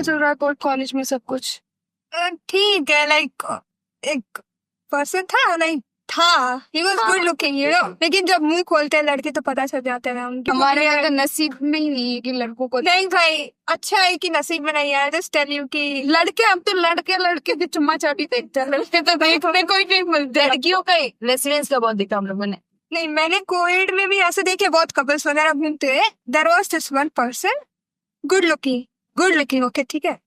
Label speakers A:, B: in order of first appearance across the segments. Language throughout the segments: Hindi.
A: चल रहा है कॉलेज में सब कुछ?
B: ठीक है, लाइक एक पर्सन था, लाइक था, ही वाज गुड लुकिंग, लेकिन जब मुंह खोलते हैं लड़के तो पता चल जाते हैं उनके।
A: हमारे यहाँ तो नसीब में ही नहीं है कि लड़कों को।
B: नहीं भाई, अच्छा है कि नसीब में नहीं है। जस्ट टेल यू कि
A: लड़के, हम तो लड़के की चुम्मा चाटी देखते हैं, लड़के तो देखने को ही नहीं मिलते।
C: लड़कियों का रेसिडेंस का बहुत देखा हम लोगों ने।
B: नहीं, मैंने कोविड में भी ऐसे देखे बहुत कपल्स वगैरह घूमते हैं। There was this one person good looking, okay ठीक है।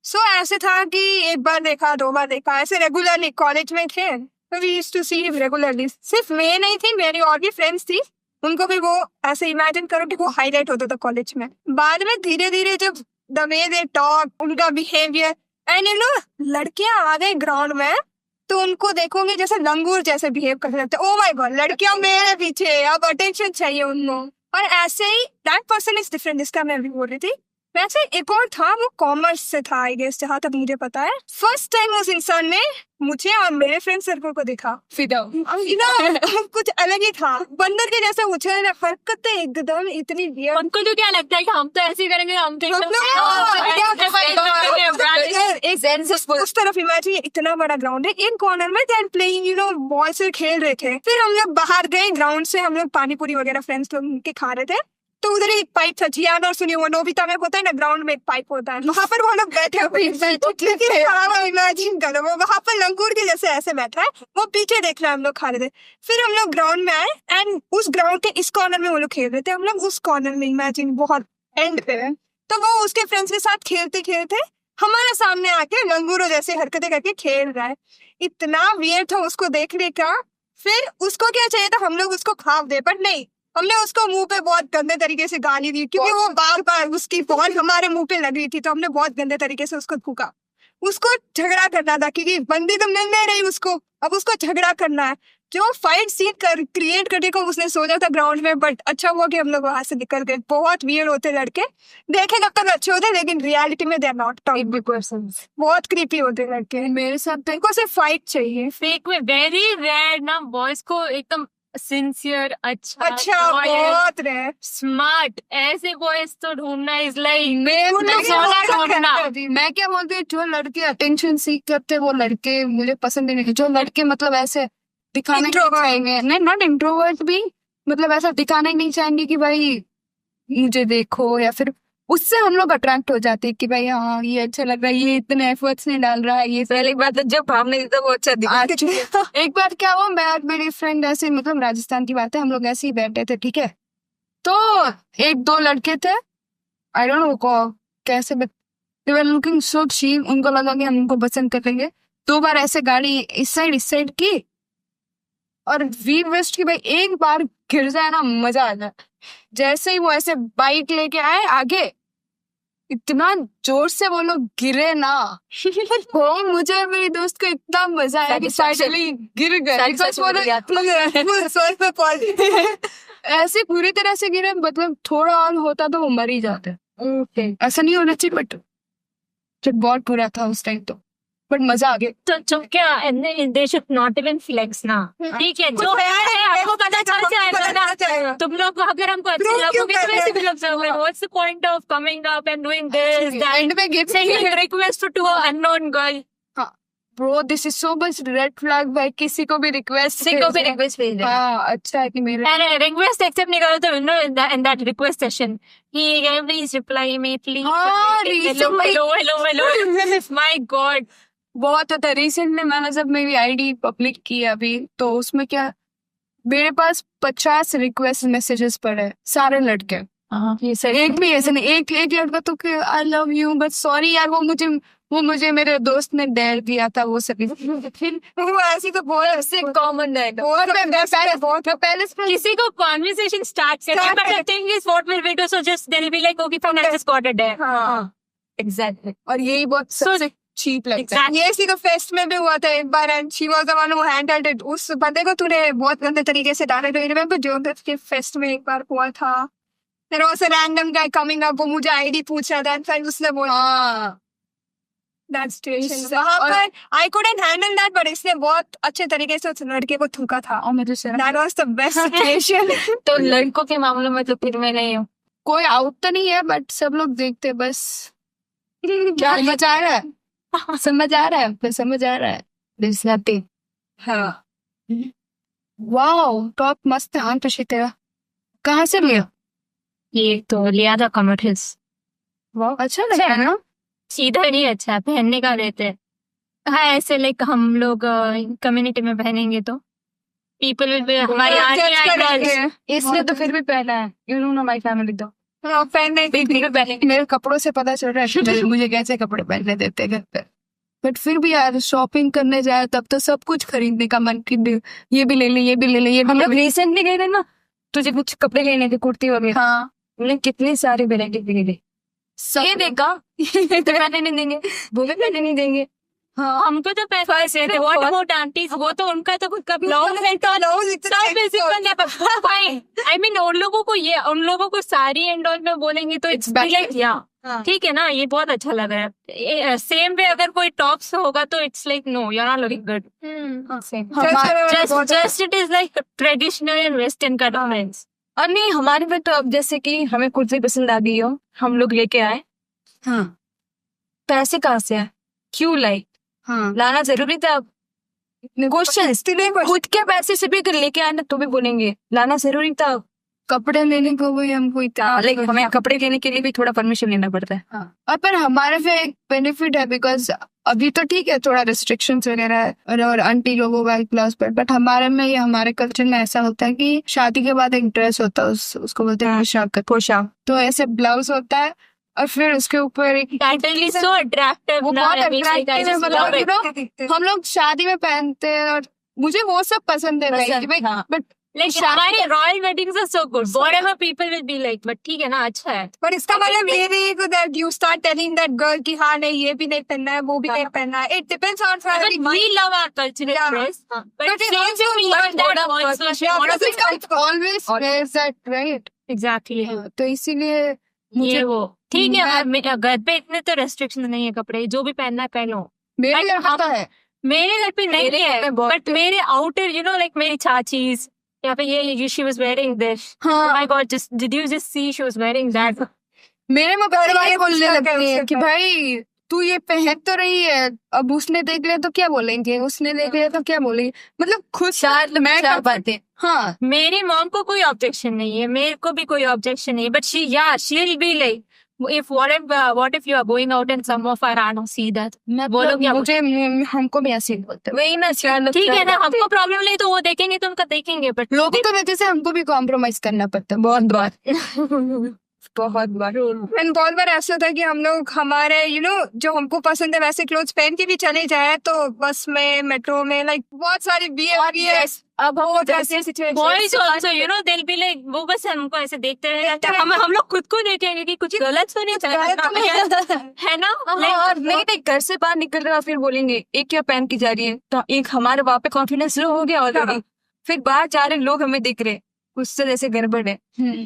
B: सो ऐसे था कि एक बार देखा, 2 बार देखा, ऐसे रेगुलरली कॉलेज में थे, we used to see him regularly. सिर्फ मैं नहीं थी, मेरी और भी फ्रेंड्स थी, उनको भी वो ऐसे इमेजिन करो कि वो हाईलाइट होता था कॉलेज में। बाद में धीरे धीरे जब द वे दे टॉक, उनका बिहेवियर, एंड लड़कियां आ गए ग्राउंड में तो उनको देखोगे जैसे लंगूर जैसे बिहेव करते रहते। ओ माय गॉड, लड़कियां मेरे पीछे, अब अटेंशन चाहिए उनको। और ऐसे ही दैट पर्सन इज डिफरेंट, जिसका मैं अभी बोल रही थी। वैसे एक और था, वो कॉमर्स से था आई गेस, जहाँ तक मुझे पता है। फर्स्ट टाइम उस इंसान ने मुझे और मेरे फ्रेंड सर्कल को देखा,
A: फिदा
B: कुछ अलग ही था, बंदर के जैसे मुझे हरकतें एकदम इतनी weird।
C: उनको तो क्या लगता है कि हम तो ऐसे ही करेंगे, हम तो
B: उस तरफ इमेजिन, इतना बड़ा ग्राउंड है, एक कॉर्नर में दे प्लेइंग बॉल से खेल रहे थे। फिर हम लोग बाहर गए ग्राउंड से, हम लोग पानी पूरी वगैरह फ्रेंड्स लोग के खा रहे थे, तो उधर एक पाइप था। जियान और सुनिए, वो नोबिता में होता है ना, ग्राउंड में एक पाइप होता है, वहां पर वो लोग बैठे हुए। इमेजिन करो, वो वहां पर लंगूर के जैसे ऐसे बैठा है, वो पीछे देख रहा है, हम लोग खा रहे थे। फिर हम लोग ग्राउंड में आए, एंड उस ग्राउंड के इस कॉर्नर में वो लोग खेल रहे थे, हम लोग उस कॉर्नर में, इमेजिन बहुत एंड पे। तो वो उसके फ्रेंड्स के साथ खेलते खेलते हमारे सामने आके लंगूरों जैसे हरकतें करके खेल रहा है। इतना वियर्ड था उसको देखने का। फिर उसको क्या चाहिए था, हम लोग उसको खाव दे, पर नहीं, हमने उसको मुंह पे बहुत गंदे तरीके से गाली दी, क्योंकि वो बार बार उसकी बॉल हमारे मुंह पे लग रही थी, तो हमने बहुत गंदे तरीके से उसको थूका। उसको झगड़ा करना था, क्योंकि बंदी तो मिल नहीं रही उसको, अब उसको झगड़ा करना है। जो फाइट सीन क्रिएट करने को उसने सोचा था ग्राउंड में, बट अच्छा हुआ कि हम लोग वहां से निकल गए। बहुत वियर्ड होते लड़के, देखे कब तक अच्छे होते, लेकिन रियलिटी में दे आर नॉट बहुत क्रीपी होते लड़के।
A: मेरे साथ तो
B: इनको सिर्फ फाइट चाहिए।
C: फेक में वेरी रेयर ना, बॉयज को एकदम सिंसियर, अच्छा
B: बहुत रहे,
C: स्मार्ट, ऐसे बॉयज तो ढूंढना इज लाइक
A: मैं क्या बोलती हूँ, जो लड़के अटेंशन सीख करते हैं वो लड़के मुझे पसंद नहीं। जो लड़के मतलब ऐसे दिखाना नहीं चाहेंगे, नहीं नॉट इंट्रोवर्ट भी, मतलब ऐसा दिखाना ही नहीं चाहेंगे कि भाई मुझे देखो, या फिर उससे हम लोग अट्रैक्ट हो जाते हैं कि भाई हाँ ये अच्छा लग रहा है, ये इतने एफर्ट्स नहीं डाल रहा है, ये
C: पहली बात जब भावने देता वो अच्छा दिखा।
A: एक बार क्या हुआ, मैं और मेरी फ्रेंड ऐसे, मतलब राजस्थान की बात है, हम लोग ऐसे ही बैठे थे, ठीक है। तो 1-2 लड़के थे, आई डोंट नो कैसे, दे वर लुकिंग सो चीप, उनको लगा कि हम उनको पसंद कर लेंगे। 2 बार ऐसे गाड़ी इस साइड की, और वी विश्ड कि भाई एक बार गिर जाए ना, मजा आ जाए। जैसे ही वो ऐसे बाइक लेके आए आगे, इतना जोर से वो लोग गिरे ना, वो मुझे और मेरी दोस्त को इतना मजा आया कि फाइनली गिर गए। ऐसे पूरी तरह से गिरे, मतलब थोड़ा और होता तो वो मर ही जाते। ऐसा नहीं होना चाहिए, बट बहुत बुरा था उस टाइम तो, बट मजा आ गया।
C: तो क्या they should not even flex ना, ठीक है, जो है आपको पता चल जाएगा ना। तुम लोग अगर हमको अच्छे लगोगे तो वैसे भी लग जाओगे। What's the point of coming up and doing this that,
A: and में gift
C: sending request to a unknown girl.
A: Bro this is so much red flag भाई, किसी को भी रिक्वेस्ट
C: भेज दे।
A: हाँ अच्छा है कि मेरे
C: एंड रिक्वेस्ट एक्सेप्ट नहीं करो तो in that request session he can please reply me please, hello my God,
A: बहुत होता है। रिसेंट में मैंने जब मेरी आईडी पब्लिक की अभी, तो उसमें क्या, मेरे पास 50 रिक्वेस्ट मैसेजेस पड़े, सारे लड़के।
C: ये सही।
A: एक भी ऐसे नहीं, एक लड़का तो कि I love you but sorry यार, वो मुझे मेरे दोस्त ने डेयर दिया था, वो सभी। फिर
B: वो ऐसी तो बहुत
C: कॉमन है।
A: पहले
C: किसी को कॉन्वर्सेशन स्टार्ट करना, but the thing is what will we do, so just they will be like okay fine, I just got a dare.
B: हाँ
C: एग्जैक्टली,
A: और यही बहुत सबसे चीप लगता है।
B: ये इसी को फेस्ट में भी हुआ था एक बार, and she was the one who handled it. उस बंदे को तूने बहुत गंदे तरीके से डाला। तो रिमेंबर जो के फेस्ट में एक बार हुआ था, there was a random guy coming up, वो मुझे आईडी पूछ रहा था, एंड फिर उसने बोला दैट सिचुएशन, वहां पर I couldn't handle that, but इसने बहुत अच्छे तरीके से उस लड़के को थूका था,
A: और मुझे
B: that was the best situation.
C: तो लड़कों के मामले में तो फिर मैं नहीं हूँ,
A: कोई आउट तो नहीं है, बट सब लोग देखते बस। क्या समझ आ रहा है? समझ आ रहा है? फिर समझ आ रहा है? There's nothing.
B: हाँ
A: वाओ, टॉप मस्त है हाँ तुषी तेरा। कहाँ से लिया?
C: ये तो लिया था कमर हिल्स।
A: वाओ, अच्छा लगा है ना?
C: सीधा नहीं अच्छा है, पहनने का रहते हैं। हाँ ऐसे लाइक हम लोग कम्युनिटी में पहनेंगे तो पीपल विल बी हमारे आगे
A: इसने तो फिर भी पहना है। यू नो माय फैमिली तो
B: हाँ पहनने
A: मेरे कपड़ों से पता चल रहा है मुझे कैसे कपड़े पहनने देते हैं घर पे। बट फिर भी यार शॉपिंग करने जाए तब तो सब कुछ खरीदने का मन की ये भी ले ले ये भी ले ले ये भी
D: हम
A: ले
D: लोग
A: ले।
D: रिसेंटली गए थे ना, तुझे कुछ कपड़े लेने थे, कुर्ती वगैरह,
A: हाँ
D: हमने कितनी सारी वेरायटी ले ली। ये देखा तो पहनने नहीं देंगे, वो भी पहनने नहीं देंगे।
C: हाँ हमको तो पैसे थे। व्हाट अबाउट आंटीज, वो तो उनका तो खुद का ब्लाउज है तो आई मीन उन लोगों को ये उन लोगों को साड़ी एंड ऑल में बोलेंगे तो इट्स
A: better.
C: लाइक या ठीक है ना, ये बहुत अच्छा लग रहा है। सेम वे अगर कोई टॉप्स होगा तो it's like no you are not looking good. Just it is like traditional and western का डिफरेंस।
D: और नहीं हमारे में तो अब जैसे कि हमें कुर्ती पसंद आ गई हो, हम लोग लेके आए,
A: हाँ
D: पैसे कहाँ से आए, क्यों लाई,
A: हाँ
D: लाना जरूरी था। क्वेश्चन खुद के पैसे से भी अगर लेके आए ना तो भी बोलेंगे लाना जरूरी था।
A: कपड़े लेने को भी हमको इतना
D: लाइक हमें कपड़े लेने के लिए भी थोड़ा परमिशन लेना पड़ता है।
A: हाँ और पर हमारे पे एक बेनिफिट है बिकॉज अभी तो ठीक है थोड़ा रिस्ट्रिक्शंस वगैरह है और आंटी लोगों का क्लास पर बट हमारे में ये हमारे कल्चर में ऐसा होता है कि शादी के बाद एक ड्रेस होता है उसको बोलते हैं पोशाक। तो ऐसे ब्लाउज होता है और फिर उसके ऊपर एक
C: सो अट्रैक्टिव
A: वो बहुत attractive है, मतलब you know, हम लोग शादी में पहनते हैं और मुझे वो सब पसंद है बट
C: लाइक हमारे royal weddings are so good whatever people will be like but ठीक है ना अच्छा है।
B: पर इसका मतलब ये नहीं कि that you start telling that girl कि हाँ नहीं ये भी नहीं पहनना है वो भी नहीं पहनना है। It depends on family.
C: We love our cultural
B: Yeah.
C: dress, but
B: But it
C: same
B: also
C: we
B: means
C: learn that
B: that
C: also.
B: Yeah,
C: What
B: but
C: is
B: it
A: always wears that right
C: exactly?
A: तो इसीलिए मुझे
C: ये वो ठीक है।
A: मैं-
C: मेरे घर पे इतने तो रेस्ट्रिक्शन नहीं है, कपड़े जो भी पहनना है पहनो।
A: मेरे
C: But
A: यहाँ
C: हम-
A: पता है
C: मेरे घर पे नहीं
D: मेरे घर
C: है
D: पे बहुत-
C: बट मेरे आउटर यू नो लाइक मेरी चाचीज यहाँ पे ये शी वाज वेयरिंग दिस।
A: हाँ
C: my God just did you just see she was wearing that.
A: मेरे में घर वाले बोलने
B: क्या
A: लगते
B: करें
A: हैं
B: उसके
A: कि
B: बाद?
A: भाई तू ये पहन तो रही है अब उसने देख लिया तो क्या बोलेंगे उसने देख लिया तो क्या बोलेंगे मतलब खुद मैं
D: चार बातें।
A: हाँ
C: मेरी मॉम को कोई ऑब्जेक्शन नहीं है, मेरे को भी कोई ऑब्जेक्शन नहीं है but she will be like if what if you are going out and some of our aunt see that
A: मैं
C: वो लोग क्या
A: मुझे हमको भी ऐसे ही बोलते हैं।
D: वही ना चार लोग
C: ठीक है ना,
D: चार
C: हमको प्रॉब्लम नहीं तो वो देखेंगे तो उनका देखेंगे बट
A: लोगों की वजह से हमको भी कॉम्प्रोमाइज करना पड़ता है बहुत बार
D: बहुत बार।
B: एंड बहुत बार ऐसा होता है कि हम लोग हमारे जो हमको पसंद है वैसे क्लोथ्स पहन के भी चले जाए तो बस में मेट्रो में लाइक बहुत सारी BS
D: अब हम
B: ऐसे situation
C: boys also you know दिल बी लाइक वो बस हमको ऐसे देखते रहेंगे हम लोग खुद को देखेंगे कि कुछ गलत तो नहीं चल रहा है ना।
D: और नहीं नहीं घर से बाहर निकल रहा फिर बोलेंगे एक क्या पहन के जा रही है, तो एक हमारे वहाँ पे कॉन्फिडेंस लो हो गया ऑलरेडी, फिर बाहर जा रहे लोग हमें दिख रहे उससे जैसे गड़बड़ है।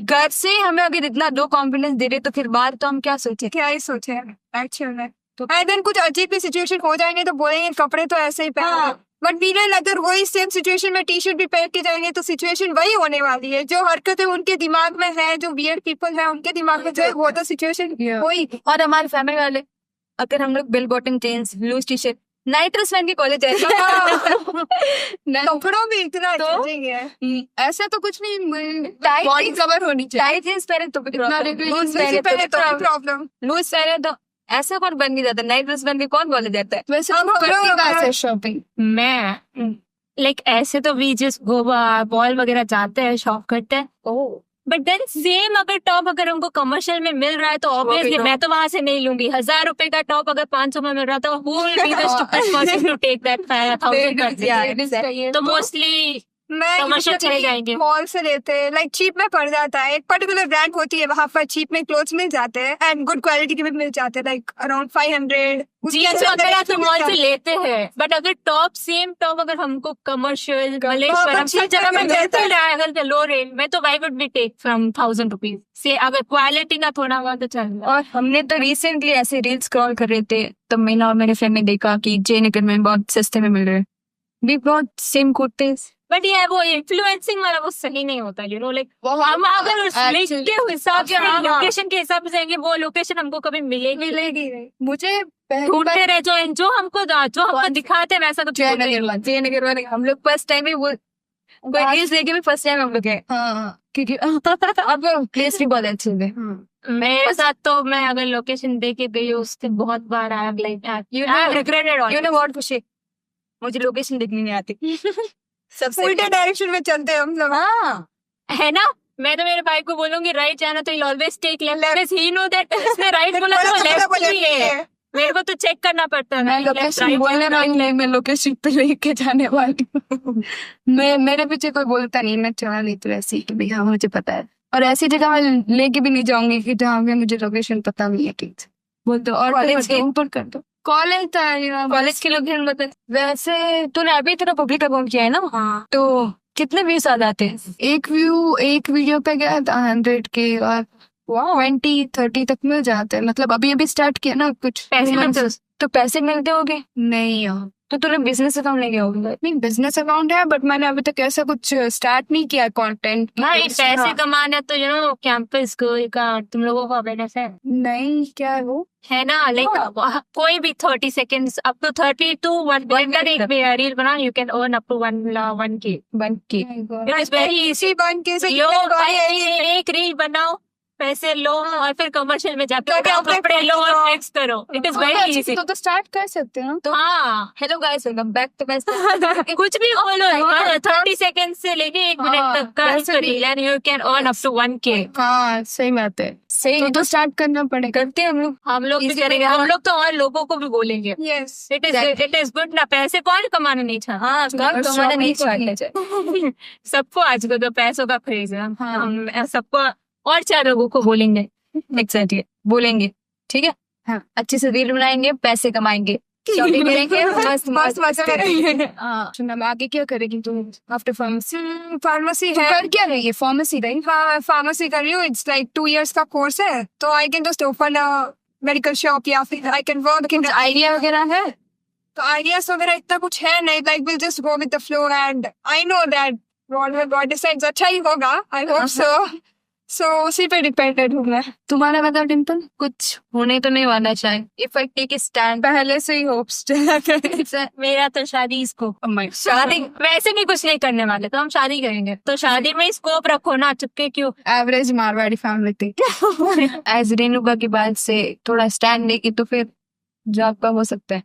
D: घर से हमें अगर इतना लो कॉन्फिडेंस दे रहे तो फिर बाहर तो हम क्या सोचे।
B: क्या ही सोचे एक्चुअल में। एंड देन कुछ अजीब भी सिचुएशन हो जाएंगे तो बोलेंगे कपड़े तो ऐसे ही पहनो बट वीरल अगर वही सेम सिचुएशन में टी-शर्ट भी पहन के जाएंगे तो सिचुएशन वही होने वाली है। जो हरकतें उनके दिमाग में है जो वियर्ड पीपल है उनके दिमाग में जो है वो तो सिचुएशन वही।
D: और हमारे फैमिली वाले अगर हम लोग bell bottom jeans loose T shirt night dress पहन के कॉलेज जाएगा
B: कपड़ों में इतना चेंजिंग है।
A: ऐसा तो कुछ नहीं
D: टाइट
A: बॉडी कवर होनी चाहिए
D: टाइट जींस पहने तो भी
B: लूज पहने तो प्रॉब्लम।
D: लूज पहने तो ऐसा कौन बन नहीं जाता, नाइट ड्रेस पहन के कौन कॉलेज जाता है।
A: वैसे
B: अब
A: तो
B: हम
A: करती
B: लोग-
A: कहाँ से शॉपिंग
C: मैं लाइक ऐसे तो वी जस्ट गो बॉल वगैरह जाते हैं शॉप करते हैं बट देन सेम अगर टॉप अगर हमको कमर्शियल में मिल रहा है तो ऑब्वियसली मैं तो वहां से नहीं लूंगी। 1000 रुपए का टॉप अगर 500 में मिल रहा था who will be the stupid person to take that 1000 कर दिया। तो मोस्टली
B: मैं
C: कमर्शियल चले जाएंगे।
B: मॉल से लेते हैं लाइक चीप में पड़ जाता है। एक पर्टिकुलर ब्रांड होती है वहाँ पर चीप में क्लोथ्स मिल जाते हैं एंड गुड क्वालिटी के भी मिल जाते हैं लाइक अराउंड 500
C: जीन्स वगैरह तो मॉल से लेते हैं बट अगर टॉप सेम टॉप अगर हमको कमर्शियल मलेश्वरम सब जगह में मिलता है अगर लो रेंज में तो I would be take from 1000 rupees से। अगर क्वालिटी का थोड़ा बहुत तो चल रहा है।
D: और हमने तो रिसेंटली ऐसे रील स्क्रॉल कर रहे थे तो मैंने और मेरे फ्रेंड ने देखा कि जयनगर में बहुत सस्ते में मिल रहे हैं। वी ब्रॉट सेम कुर्ते
C: बट ये वो इन्फ्लुएंसिंग वाला वो सही नहीं होता, यू नो, लाइक
A: वो
C: हम अगर उस लिंक
A: actually-
C: के हिसाब से
A: हाँ, हाँ।
C: लोकेशन के हिसाब से जाएंगे, वो लोकेशन हमको कभी मिलेगी
B: नहीं।
A: मुझे पहली
C: ढूंढते
A: बार
C: रहे, जो हमको दिखाते हैं वैसा तो ढूंढते ही नहीं।
D: जयनगर वाले हम लोग फर्स्ट टाइम ही वो कोई रील्स लेके भी फर्स्ट टाइम हम लोग गए,
A: हाँ
D: क्योंकि अब वो प्लेस भी बहुत अच्छे थे।
C: मेरे साथ तो मैं अगर लोकेशन दे के गई हूँ उससे बहुत बार I have regretted
D: you know what Khushi, मुझे लोकेशन देखनी नहीं आती सबसे
B: उल्टे डायरेक्शन में चलते हैं हम लोग।
D: हाँ
C: है ना। मैं तो मेरे भाई को बोलूंगी राइट जाना तो always take left, because he know that इसने राइट बोला तो लेफ्ट ही है, मेरे को तो चेक करना पड़ता है
A: मैं
C: right, left,
A: लोकेशन
C: right,
A: बोलने
C: left,
A: वाली नहीं, मैं लोकेशन पे लेके जाने वाली हूँ। मैं मेरे पीछे कोई बोलता नहीं, मैं चला लेती हूँ ऐसे ही कि भैया मुझे पता है, और ऐसी जगह मैं लेके भी नहीं जाऊंगी कि जहाँ पे मुझे लोकेशन पता नहीं है, ठीक से बोल दो और
D: College के-
A: ऊपर कर दो। कॉलेज था
D: कॉलेज के लोकेशन बता। वैसे तूने अभी तेरा पब्लिक अकाउंट किया है ना,
C: हाँ
D: तो कितने व्यूज आ जाते हैं?
A: एक वीडियो पे गया था 100 के और 20-30 तक मिल जाते हैं, मतलब अभी अभी स्टार्ट किया ना कुछ
C: पैसे मिलते हैं?
D: तो पैसे मिलते होंगे,
A: नहीं यार,
D: तो तूने बिजनेस अकाउंट लेके होगा।
A: नहीं बिजनेस अकाउंट है बट मैंने अभी तक ऐसा कुछ स्टार्ट नहीं किया कंटेंट।
C: भाई पैसे कमाने तो यू नो कैंपस का तुम लोगों को अवेयरनेस है
A: नहीं क्या है वो,
C: है ना, लाइक कोई भी 30 seconds up to 30 to 1 minute एक रील बना, you can earn up to 1K।
D: 1K
C: it's very easy.
B: बन के से
C: लो भाई एक रील बनाओ, पैसे लो और फिर कमर्शियल में जाके
B: जाके अपने
C: कपड़े लो और
B: लो।
C: फ्लेक्स करो। It is very easy.
A: तो स्टार्ट कर सकते हो।
C: तो हाँ
D: hello guys, welcome back to
C: कुछ भी बोलो, 30 सेकेंड से लेके 1 मिनट
A: हाँ,
C: तक का
A: वैसे भी।
C: Reel and you can earn up to 1K।
A: हाँ सही बात है,
D: सही
A: तो स्टार्ट करना पड़ेगा।
D: करते हैं हम लोग।
C: हम लोग भी
D: Easy
C: करेंगे,
D: रहेगा।
C: हम लोग तो और लोगों को भी बोलेंगे।
B: यस
C: इट इज गुड ना, पैसे कौन कमाना नहीं चाहता।
D: हाँ
A: और
D: तो हमारा नहीं
A: shopping
D: चाहिए।
C: सबको आजकल तो पैसों का क्रेज है।
A: हाँ।
C: हम सबको और 4 लोगों को बोलेंगे।
D: एग्जैक्टली बोलेंगे, ठीक है।
A: हाँ।
D: अच्छे से रील बनाएंगे, पैसे कमाएंगे, शॉपिंग करेंगे, मस्त
B: मस्त मजा करेंगे।
A: हाँ सुना, आगे क्या करेगी तुम आफ्टर फार्मेसी?
B: फार्मेसी है,
A: कर क्या रही है? Pharmacy right?
B: हाँ फार्मेसी कर रही हूँ। इट्स लाइक 2 years का कोर्स है, तो I can just open a medical shop या फिर I can work in.
A: Idea वगैरह है?
B: तो आइडियाज वगैरह इतना कुछ है नहीं, like will just go with the flow and I know that God decides अच्छा ही होगा, आई होप सो उसी पे डिपेंडेंट हूँ मैं।
A: तुम्हारा बताओ डिम्पल।
D: कुछ होने तो नहीं वाला शायद। इफ आई टेक स्टैंड,
A: पहले से ही होप्स
C: मेरा तो शादी स्कोप,
D: शादी
C: वैसे भी कुछ नहीं करने वाले, तो हम शादी करेंगे। तो शादी में स्कोप रखो ना, चुपके क्यों।
A: एवरेज मारवाड़ी फैमिली थी।
D: एज रेणुका की बात से थोड़ा स्टैंड लेके तो फिर जॉब का हो सकता है।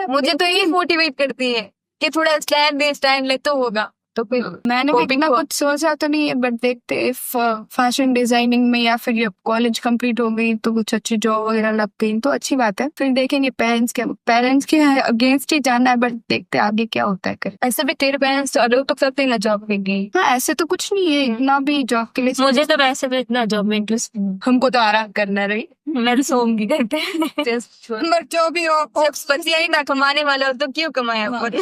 D: मुझे तो ये मोटिवेट करती है कि थोड़ा स्टैंड ले तो होगा। तो फिर
A: मैंने भी
D: Hoping
A: इतना
D: for-
A: कुछ सोचा तो नहीं है, बट देखते इफ फैशन डिजाइनिंग में या फिर कॉलेज कंप्लीट हो गई तो कुछ अच्छी जॉब वगैरह लग गई तो अच्छी बात है। फिर देखेंगे पेरेंट्स के अगेंस्ट ही जाना है, बट देखते आगे क्या होता है। कर
D: ऐसे भी तेरे पेरेंट्स तो लोग तो करते हैं ना जॉब के लिए।
A: हाँ ऐसे तो कुछ नहीं है इतना भी जॉब के लिए।
C: मुझे तो वैसे भी इतना जॉब में इंटरेस्ट नहीं
A: हमको तो आराम करना रही।
C: है। मैं तो सोऊंगी घर पे।
B: बट जो भी हो
D: पति ही ना कमाने वाला हो तो क्यों कमाया पर।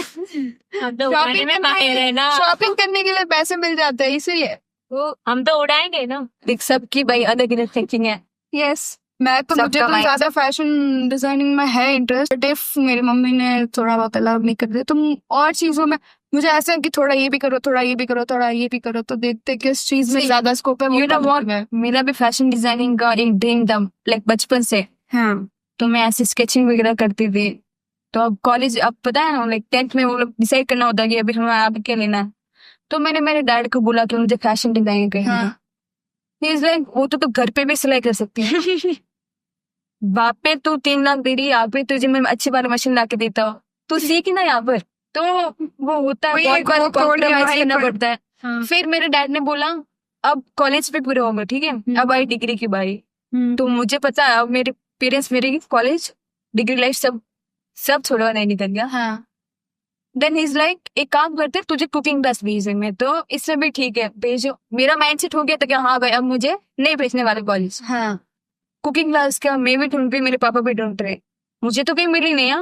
C: हम तो उड़ाने में माहिर है ना।
A: शॉपिंग करने के लिए पैसे मिल जाते हैं इसीलिए।
C: हम तो उड़ाएंगे ना।
D: देख सबकी भाई अलग अलग थिंकिंग है।
A: यस मैं तो
D: सबका
A: मुझे तो
D: mind-
A: ज्यादा फैशन डिजाइनिंग में है इंटरेस्ट, बट इफ मेरी मम्मी ने थोड़ा बहुत अलाउ नहीं कर दिया तो और चीजों में मुझे ऐसा है कि थोड़ा ये भी करो, थोड़ा ये भी करो, थोड़ा ये भी करो, तो देखते किस चीज में
D: See,
A: ज्यादा स्कोप है वो
D: you know
A: करती
D: what?
A: मैं।
D: मेरा भी फैशन डिजाइनिंग का एक ड्रीम था, लाइक बचपन से।
A: हाँ
D: तो मैं ऐसे स्केचिंग वगैरह करती थी। तो अब कॉलेज, अब पता है ना, लाइक 10th में वो लोग डिसाइड करना होता है कि अभी हमें आगे क्या लेना है। तो मैंने मेरे डैड को बोला कि मुझे फैशन डिजाइनिंग करना है।
A: हाँ
D: He is like, वो तो घर पे भी सिलाई कर सकती है। बाप पे तू 3 लाख दे रही है, यहाँ पे तुझे मैं अच्छी बार मशीन ला के देता हूँ, तू सीख ना यहाँ पर। तो वो होता है,
B: वही
D: बहुत
B: एक
D: बार
B: वो तोड़ के
D: compromise
B: वहीं
D: करना
B: पर-
D: पड़ता है।
A: हाँ।
D: फिर मेरे डैड ने बोला अब कॉलेज पे पूरे होंगे, ठीक है, अब आई डिग्री की बारी। तो मुझे पता है अब मेरे पेरेंट्स मेरे कॉलेज डिग्री लाइफ सब छोड़वा नहीं निकल गया।
A: हाँ
D: देन इज लाइक एक काम करते, तुझे कुकिंग क्लास भेजेंगे में, तो इसमें भी ठीक है भेजो। मेरा माइंडसेट हो गया था कि हाँ भाई अब मुझे नहीं भेजने वाले कॉलेज।
A: हाँ
D: कुकिंग क्लास का मैं भी ढूंढ रही, मेरे पापा भी ढूंढ रहे, मुझे तो कहीं मिली नहीं है।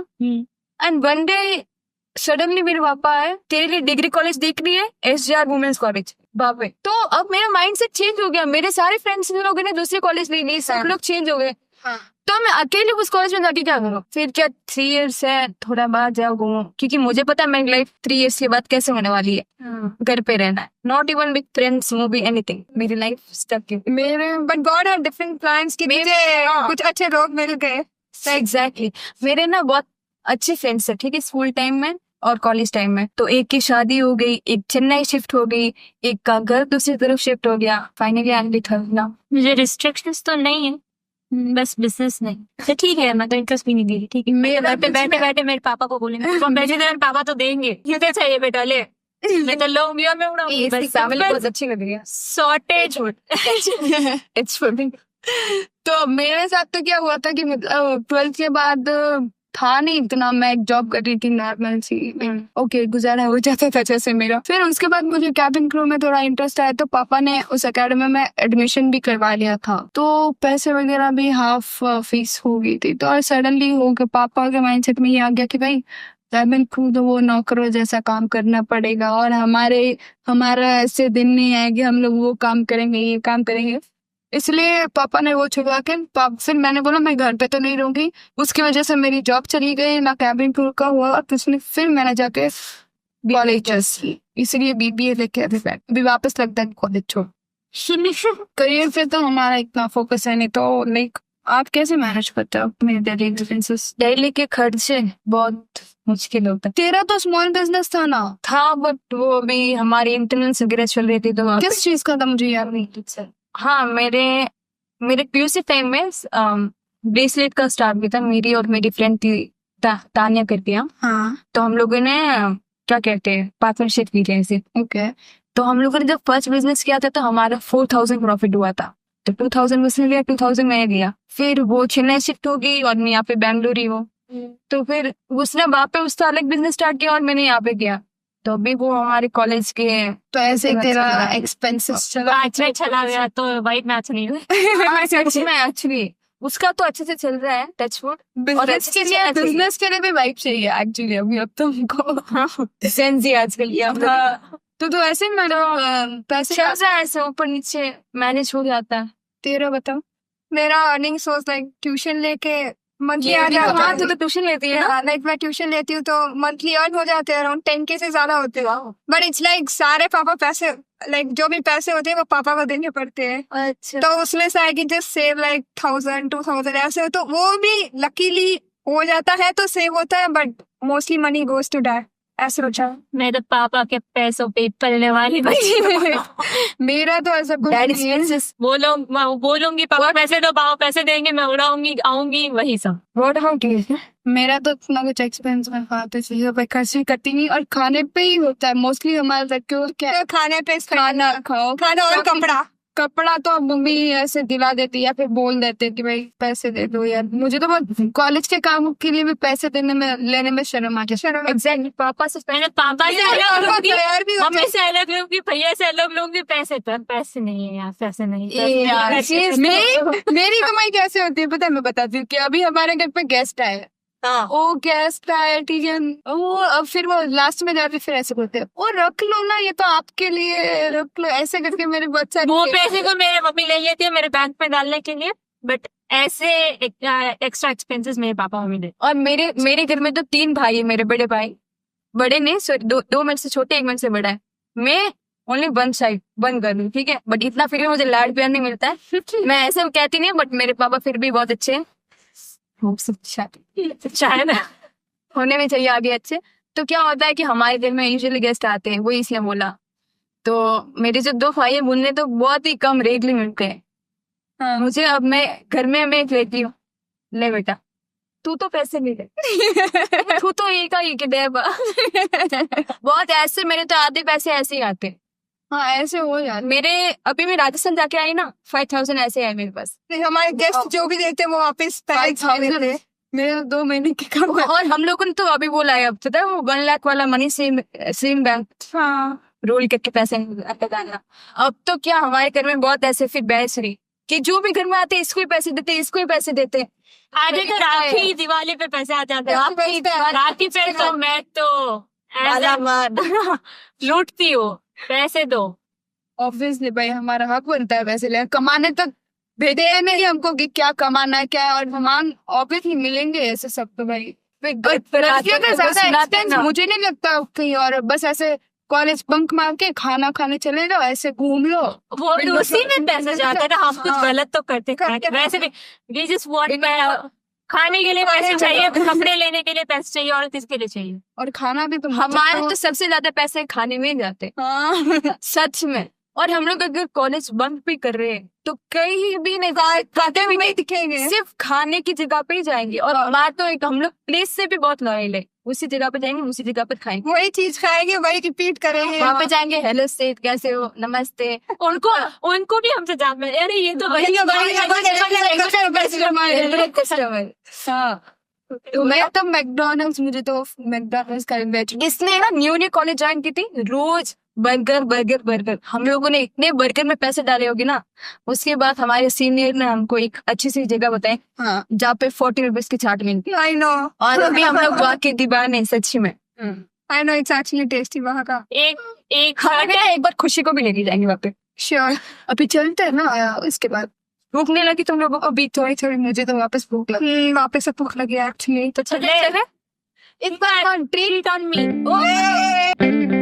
D: एंड वन डे सडनली मेरे पापा आए, तेरे लिए डिग्री कॉलेज देख रही है, SGR वुमेन्स कॉलेज बापे। तो अब मेरा माइंडसेट चेंज हो गया, मेरे सारे फ्रेंड्स लोगों ने दूसरे कॉलेज ले लिए, सब
A: हाँ।
D: लोग चेंज हो गए।
A: हाँ।
D: तो मैं अकेले उस कॉलेज में जाके क्या करूँ? फिर क्या 3 इयर्स है, थोड़ा बाहर जाओ घूमो, क्योंकि मुझे पता है मेरी लाइफ 3 इयर्स के बाद कैसे होने वाली है। घर पे रहना है, not even with friends, movie, anything. मेरी लाइफ स्टक है।
B: मेरे but God had different plans कि मुझे कुछ अच्छे लोग मिल गए।
D: एग्जैक्टली मेरे ना बहुत अच्छे फ्रेंड्स है, ठीक है, स्कूल टाइम में और कॉलेज टाइम में। तो एक की शादी हो गई, एक चेन्नई शिफ्ट हो गई, एक का घर दूसरी तरफ शिफ्ट हो गया। Finally I am with her now.
C: मुझे रिस्ट्रिक्शंस तो नहीं है, बस बिजनेस नहीं। तो ठीक है, मैं तो इंटरेस्ट भी नहीं दे रही। ठीक है, मैं घर पे बैठे बैठे मेरे पापा को बोलेंगे, तो बैठे मेरे पापा तो देंगे, ये तो चाहिए बेटा ले, मैं तो लूंगी और मैं उड़ाऊंगी। बस
D: फैमिली बहुत अच्छी लग रही है।
C: सॉर्टेज
D: इट्स फॉर मी।
A: तो मेरे साथ तो क्या हुआ था कि 12th के बाद था नहीं इतना, मैं एक जॉब कर रही थी नॉर्मल सी, ओके गुजारा हो जाता था जैसे मेरा। फिर उसके बाद मुझे कैबिन क्रू में थोड़ा इंटरेस्ट आया, तो पापा ने उस एकेडमी में एडमिशन भी करवा लिया था, तो पैसे वगैरह भी हाफ फीस हो गई थी। तो और सडनली हो गया, पापा के माइंडसेट में ये आ गया कि भाई कैबिन क्रू तो वो नौकरों जैसा काम करना पड़ेगा, और हमारा ऐसे दिन नहीं आएगा हम लोग वो काम करेंगे ये काम करेंगे। इसलिए पापा ने वो छुड़वा के फिर मैंने बोला मैं घर पे तो नहीं रहूंगी। उसकी वजह से मेरी जॉब चली गई, ना कैबिन क्रू का हुआ, और फिर मैंने जाके कॉलेज की, इसलिए बीबीए लेके अभी वापस लगता है कॉलेज छोड़। करियर पे तो हमारा इतना फोकस है नहीं, तो लाइक आप कैसे मैनेज करते हो अपने डेली एक्सपेंसेस?
D: डेली के खर्चे बहुत मुश्किल होता
A: तेरा तो स्मॉल बिजनेस था ना?
D: था, बट वो भी हमारी इंटरनेट वगैरह चल रही थी, तो
A: किस चीज का था मुझे याद नहीं।
D: हाँ, मेरे पीयूसी टाइम में ब्रेसलेट का स्टार्ट भी था। मेरी और मेरी फ्रेंड थी तानिया करके,
A: हाँ
D: तो हम लोगों ने क्या कहते हैं पार्टनरशिप की थी ऐसे।
A: ओके।
D: तो हम लोगों ने जब फर्स्ट बिजनेस किया था तो हमारा 4000 प्रॉफिट हुआ था। तो 2000 उसने लिया, 2000 मैंने लिया। फिर वो चेन्नई शिफ्ट हो गई और मैं यहाँ पे बेंगलुरु ही हूँ। तो फिर उसने वहाँ पे उसका अलग बिजनेस स्टार्ट किया और मैंने यहाँ पे किया। तो अभी वो हमारे कॉलेज के
A: तो ऐसे तेरा एक्सपेंसेस
C: चला गया, तो वाइट मैच नहीं हुआ।
D: एक्चुअली उसका तो अच्छे से चल रहा है, टच वुड।
A: बिजनेस के लिए भी वाइब चाहिए एक्चुअली अभी अब तुमको।
D: सेंसी आजकल ये
A: तो ऐसे मैंने पैसे
D: चल रहा है, ऐसे ऊपर नीचे मैनेज हो जाता है।
A: तेरा बताओ।
B: मेरा अर्निंग सोर्स लाइक ट्यूशन लेके मंथली आ
D: हाँ,
B: जाता
D: तो ट्यूशन लेती है ना?
B: लाइक मैं ट्यूशन लेती हूँ तो मंथली अर्न हो जाते हैं अराउंड 10K से ज्यादा होते हैं। बट इट्स लाइक सारे पापा पैसे लाइक जो भी पैसे होते हैं वो पापा को देने पड़ते हैं।
D: अच्छा,
B: तो उसमें से I can just save like 1000-2000 ऐसे, तो वो भी लकीली हो जाता है तो सेव होता है, but mostly money goes to dad ऐसे होता है।
C: मैं तो पापा के पैसों पे पलने वाली बच्ची हूँ।
A: मेरा तो ऐसा कुछ
D: डैड
A: नहीं है।
D: एक्सपेंसेस।
C: बोलूंगी पापा पैसे दो, पापा पैसे देंगे, मैं उड़ाऊंगी आऊंगी, वही सब।
D: What about you?
A: मेरा तो इतना कुछ एक्सपेंस में खाते चीजों पे खर्च नहीं करती नहीं, और खाने पे ही होता है मोस्टली हमारा लड़कियों क्या
B: तो खाने पे
A: खाना खाओ,
B: खाना और
A: कपड़ा तो अब मम्मी ऐसे दिला देती या फिर बोल देते कि भाई पैसे दे दो यार। मुझे तो बहुत कॉलेज के काम के लिए भी पैसे लेने में शर्म आ जाती है।
D: एग्जैक्टली, पापा से
C: मैंने पापा से अलग लूंगी,
B: तैयार भी होते
C: मम्मी से अलग लूंगी, भैया से अलग लूंगी। पैसे नहीं है यार, पैसे नहीं।
A: मेरी कमाई कैसे होती है पता है, मैं बताती हूँ कि अभी हमारे घर पे गेस्ट आए, वो गेस्ट आए ठीक है, वो अब फिर वो लास्ट में जाके फिर ऐसे बोलते हैं वो रख लो ना, ये तो आपके लिए रख लो, ऐसे करके मेरे बहुत सारे
C: वो पैसे तो मेरे मम्मी ले लेती है मेरे बैंक में डालने के लिए, बट ऐसे एक्स्ट्रा एक्सपेंसेस मेरे पापा मम्मी दे।
D: और मेरे घर में तो 3 भाई है, मेरे बड़े भाई, बड़े नहीं सॉरी, दो मेरे से छोटे, एक मेरे से बड़ा है। मैं ओनली वन साइड वन कर लूँ, ठीक है, बट इतना फिर भी मुझे लाड प्यार नहीं मिलता है। मैं ऐसे कहती नहीं, बट मेरे पापा फिर भी बहुत अच्छे हैं।
C: चाहे ना
D: होने में चाहिए आगे अच्छे। तो क्या होता है कि हमारे घर में यूजुअली गेस्ट आते हैं, वो इसलिए बोला। तो मेरे जो 2 भाई है उनने तो बहुत ही कम रेगली मिलते हैं। मुझे अब मैं घर में मैं एक लेती हूँ, ले बेटा तू तो पैसे नहीं दे, तू तो एक ही के दे। बहुत ऐसे मेरे तो आधे पैसे ऐसे ही आते।
A: हाँ ऐसे हो यार।
D: मेरे अभी मैं राजस्थान जाके आई ना, 5000 ऐसे है मेरे पास।
B: हमारे गेस्ट जो भी देते हैं वो वापस
A: 5000 मेरे तो 2 महीने के काम।
D: और हम लोगों ने तो अभी बोला है, अब पता है वो 1 लाख वाला मनी सेम बैंक रोल करके पैसे डालना। अब तो क्या हमारे घर में बहुत ऐसे फिर बहस रही कि जो भी घर में आते इसको ही पैसे देते, इसको ही पैसे देते।
C: आधे तो राखी दिवाली पे पैसे आ जाते हैं। राखी पे तो मैं तो लूटती हूँ, पैसे दो।
A: ऑब्वियसली भाई हमारा हक बनता है पैसे लेना, कमाने तक भेजे नहीं हमको कि क्या कमाना है क्या है, और हम ऑब्वियसली मिलेंगे ऐसे सब तो भाई। लड़कियों का ज्यादा एक्सपेंस मुझे नहीं लगता कहीं, और बस ऐसे कॉलेज बंक मार के खाना खाने चले जाओ, ऐसे घूम लो।
C: वो उसी में पैसे जाते हैं ना, हम कुछ गलत तो करते हैं वैसे भी। वी जस्ट वांट खाने के लिए पैसे चाहिए, कपड़े लेने के लिए पैसे चाहिए, और किसके लिए चाहिए?
A: और खाना भी तो
D: हमारे तो सबसे ज्यादा पैसे खाने में ही जाते
A: हाँ
D: सच में। और हम लोग अगर कॉलेज बंक भी कर रहे हैं तो कहीं भी नहीं खाते भी नहीं दिखेंगे, सिर्फ खाने की जगह पे ही जाएंगे। और हमारा तो एक हम लोग प्लेस से भी बहुत लॉयल है, उसी जगह पे जाएंगे, उसी जगह पे खाएंगे,
B: वही चीज खाएंगे, वही रिपीट करेंगे।
D: वहाँ पे जाएंगे, हेलो सेठ कैसे हो, नमस्ते।
C: उनको भी हमसे जान में, अरे ये तो
D: कस्टमर। हाँ
A: तो मैं तो मैकडोनल्ड्स, मुझे तो मैकडोनल्ड्स का बैठ
D: इसने ना न्यू कॉलेज ज्वाइन की थी, रोज बर्गर बर्गर बर्गर। हम लोगों ने इतने बर्गर में पैसे डाले होगे ना। उसके बाद हमारे सीनियर ने हमको एक अच्छी सी जगह बताई,
A: हाँ
D: जहाँ पे 40 रुपीज की चाट मिलती है।
B: आई नो,
D: और अभी हम लोग वहाँ के दीवाने सच में।
B: I know, it's actually tasty वहाँ का।
C: एक
D: हमें एक बार खुशी को भी लेके जाएंगे वहाँ पे।
B: श्योर।
A: अभी चलते हैं ना, इसके बाद
D: भूख नहीं लगी तुम लोगों को?
A: अभी थोड़ी थोड़ी मुझे तो वापस भूख लगी।
B: वापस से भूख लगी एक्चुअली।
D: तो चले
C: इस बार ट्रीट ऑन मी।